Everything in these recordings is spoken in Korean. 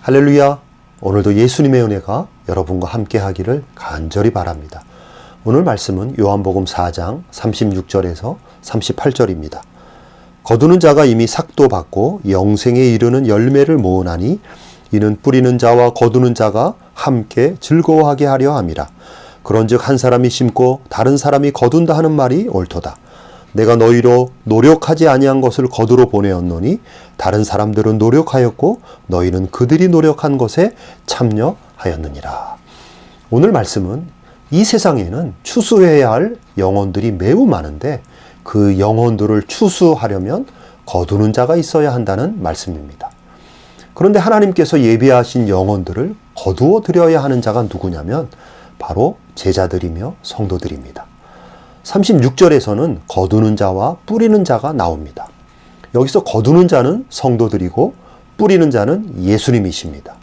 할렐루야! 오늘도 예수님의 은혜가 여러분과 함께 하기를 간절히 바랍니다. 오늘 말씀은 요한복음 4장 36절에서 38절입니다. 거두는 자가 이미 삭도 받고 영생에 이르는 열매를 모으나니 이는 뿌리는 자와 거두는 자가 함께 즐거워하게 하려 함이라. 그런즉 한 사람이 심고 다른 사람이 거둔다 하는 말이 옳도다. 내가 너희로 노력하지 아니한 것을 거두러 보내었노니 다른 사람들은 노력하였고 너희는 그들이 노력한 것에 참여하였느니라. 오늘 말씀은 이 세상에는 추수해야 할 영혼들이 매우 많은데 그 영혼들을 추수하려면 거두는 자가 있어야 한다는 말씀입니다. 그런데 하나님께서 예비하신 영혼들을 거두어 드려야 하는 자가 누구냐면 바로 제자들이며 성도들입니다. 36절에서는 거두는 자와 뿌리는 자가 나옵니다. 여기서 거두는 자는 성도들이고 뿌리는 자는 예수님이십니다.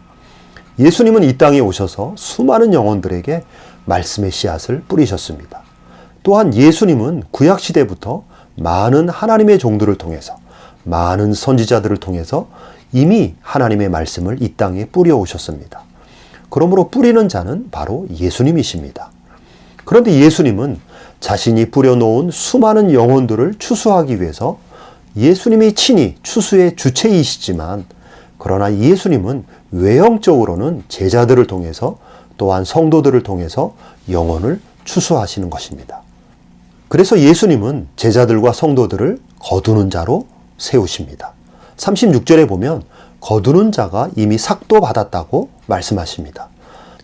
예수님은 이 땅에 오셔서 수많은 영혼들에게 말씀의 씨앗을 뿌리셨습니다. 또한 예수님은 구약시대부터 많은 하나님의 종들을 통해서 많은 선지자들을 통해서 이미 하나님의 말씀을 이 땅에 뿌려오셨습니다. 그러므로 뿌리는 자는 바로 예수님이십니다. 그런데 예수님은 자신이 뿌려놓은 수많은 영혼들을 추수하기 위해서 예수님이 친히 추수의 주체이시지만 그러나 예수님은 외형적으로는 제자들을 통해서 또한 성도들을 통해서 영혼을 추수하시는 것입니다. 그래서 예수님은 제자들과 성도들을 거두는 자로 세우십니다. 36절에 보면 거두는 자가 이미 삭도 받았다고 말씀하십니다.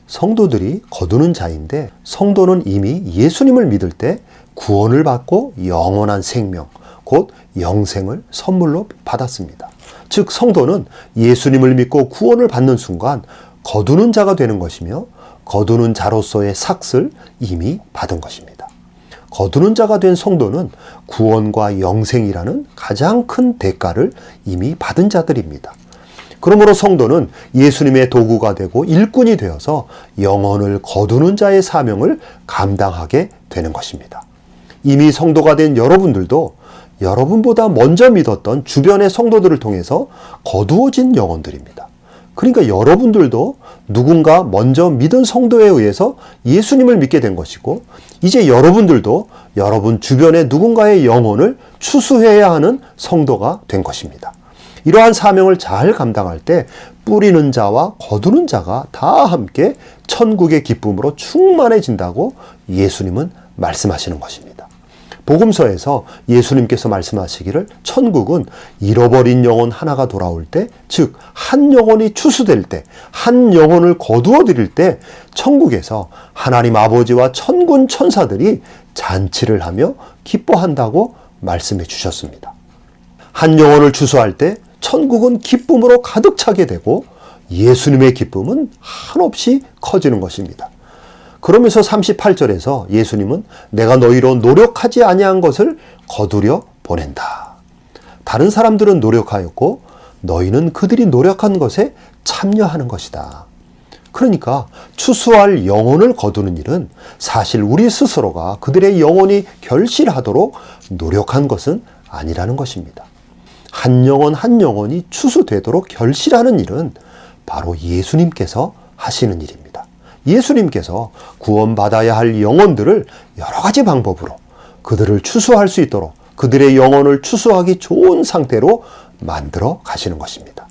성도들이 거두는 자인데 성도는 이미 예수님을 믿을 때 구원을 받고 영원한 생명, 곧 영생을 선물로 받았습니다. 즉 성도는 예수님을 믿고 구원을 받는 순간 거두는 자가 되는 것이며 거두는 자로서의 삭을 이미 받은 것입니다. 거두는 자가 된 성도는 구원과 영생이라는 가장 큰 대가를 이미 받은 자들입니다. 그러므로 성도는 예수님의 도구가 되고 일꾼이 되어서 영혼을 거두는 자의 사명을 감당하게 되는 것입니다. 이미 성도가 된 여러분들도 여러분보다 먼저 믿었던 주변의 성도들을 통해서 거두어진 영혼들입니다. 그러니까 여러분들도 누군가 먼저 믿은 성도에 의해서 예수님을 믿게 된 것이고 이제 여러분들도 여러분 주변의 누군가의 영혼을 추수해야 하는 성도가 된 것입니다. 이러한 사명을 잘 감당할 때 뿌리는 자와 거두는 자가 다 함께 천국의 기쁨으로 충만해진다고 예수님은 말씀하시는 것입니다. 복음서에서 예수님께서 말씀하시기를 천국은 잃어버린 영혼 하나가 돌아올 때, 즉 한 영혼이 추수될 때, 한 영혼을 거두어 드릴 때 천국에서 하나님 아버지와 천군 천사들이 잔치를 하며 기뻐한다고 말씀해 주셨습니다. 한 영혼을 추수할 때 천국은 기쁨으로 가득 차게 되고 예수님의 기쁨은 한없이 커지는 것입니다. 그러면서 38절에서 예수님은 내가 너희로 노력하지 아니한 것을 거두려 보낸다. 다른 사람들은 노력하였고 너희는 그들이 노력한 것에 참여하는 것이다. 그러니까 추수할 영혼을 거두는 일은 사실 우리 스스로가 그들의 영혼이 결실하도록 노력한 것은 아니라는 것입니다. 한 영혼 한 영혼이 추수되도록 결실하는 일은 바로 예수님께서 하시는 일입니다. 예수님께서 구원받아야 할 영혼들을 여러 가지 방법으로 그들을 추수할 수 있도록 그들의 영혼을 추수하기 좋은 상태로 만들어 가시는 것입니다.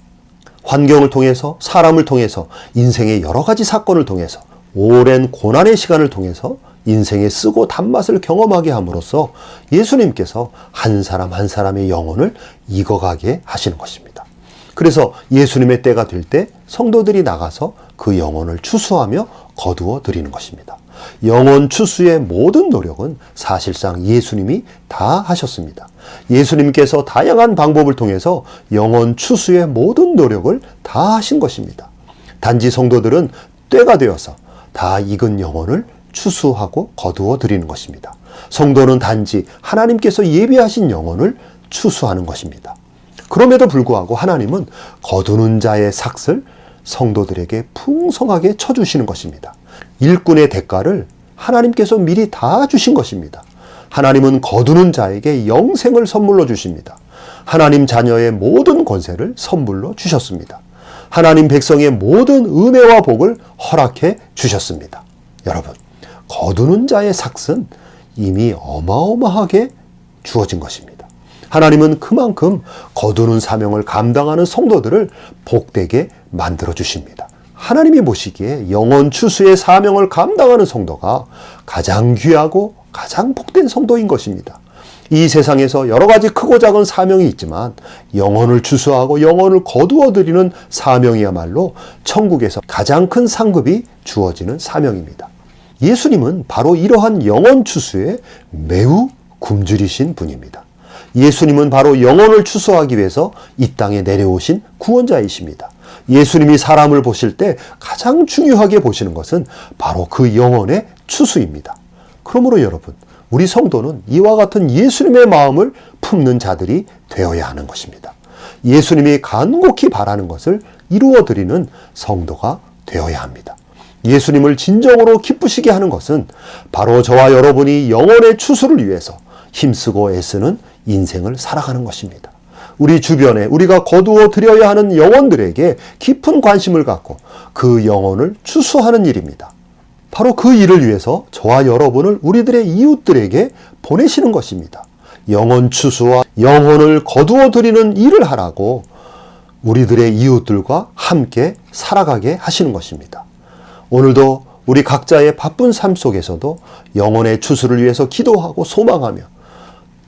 환경을 통해서 사람을 통해서 인생의 여러 가지 사건을 통해서 오랜 고난의 시간을 통해서 인생의 쓰고 단맛을 경험하게 함으로써 예수님께서 한 사람 한 사람의 영혼을 익어가게 하시는 것입니다. 그래서 예수님의 때가 될 때 성도들이 나가서 그 영혼을 추수하며 거두어 드리는 것입니다. 영혼 추수의 모든 노력은 사실상 예수님이 다 하셨습니다. 예수님께서 다양한 방법을 통해서 영혼 추수의 모든 노력을 다 하신 것입니다. 단지 성도들은 때가 되어서 다 익은 영혼을 추수하고 거두어 드리는 것입니다. 성도는 단지 하나님께서 예비하신 영혼을 추수하는 것입니다. 그럼에도 불구하고 하나님은 거두는 자의 삭을 성도들에게 풍성하게 쳐주시는 것입니다. 일꾼의 대가를 하나님께서 미리 다 주신 것입니다. 하나님은 거두는 자에게 영생을 선물로 주십니다. 하나님 자녀의 모든 권세를 선물로 주셨습니다. 하나님 백성의 모든 은혜와 복을 허락해 주셨습니다. 여러분, 거두는 자의 삭은 이미 어마어마하게 주어진 것입니다. 하나님은 그만큼 거두는 사명을 감당하는 성도들을 복되게 만들어 주십니다. 하나님이 보시기에 영혼 추수의 사명을 감당하는 성도가 가장 귀하고 가장 복된 성도인 것입니다. 이 세상에서 여러 가지 크고 작은 사명이 있지만 영혼을 추수하고 영혼을 거두어 드리는 사명이야말로 천국에서 가장 큰 상급이 주어지는 사명입니다. 예수님은 바로 이러한 영혼 추수에 매우 굶주리신 분입니다. 예수님은 바로 영혼을 추수하기 위해서 이 땅에 내려오신 구원자이십니다. 예수님이 사람을 보실 때 가장 중요하게 보시는 것은 바로 그 영혼의 추수입니다. 그러므로 여러분, 우리 성도는 이와 같은 예수님의 마음을 품는 자들이 되어야 하는 것입니다. 예수님이 간곡히 바라는 것을 이루어드리는 성도가 되어야 합니다. 예수님을 진정으로 기쁘시게 하는 것은 바로 저와 여러분이 영혼의 추수를 위해서 힘쓰고 애쓰는 인생을 살아가는 것입니다. 우리 주변에 우리가 거두어 드려야 하는 영혼들에게 깊은 관심을 갖고 그 영혼을 추수하는 일입니다. 바로 그 일을 위해서 저와 여러분을 우리들의 이웃들에게 보내시는 것입니다. 영혼 추수와 영혼을 거두어 드리는 일을 하라고 우리들의 이웃들과 함께 살아가게 하시는 것입니다. 오늘도 우리 각자의 바쁜 삶 속에서도 영혼의 추수를 위해서 기도하고 소망하며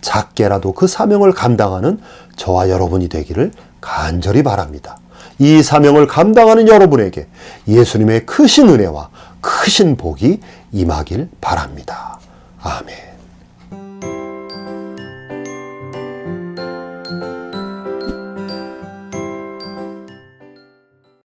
작게라도 그 사명을 감당하는 저와 여러분이 되기를 간절히 바랍니다. 이 사명을 감당하는 여러분에게 예수님의 크신 은혜와 크신 복이 임하길 바랍니다. 아멘.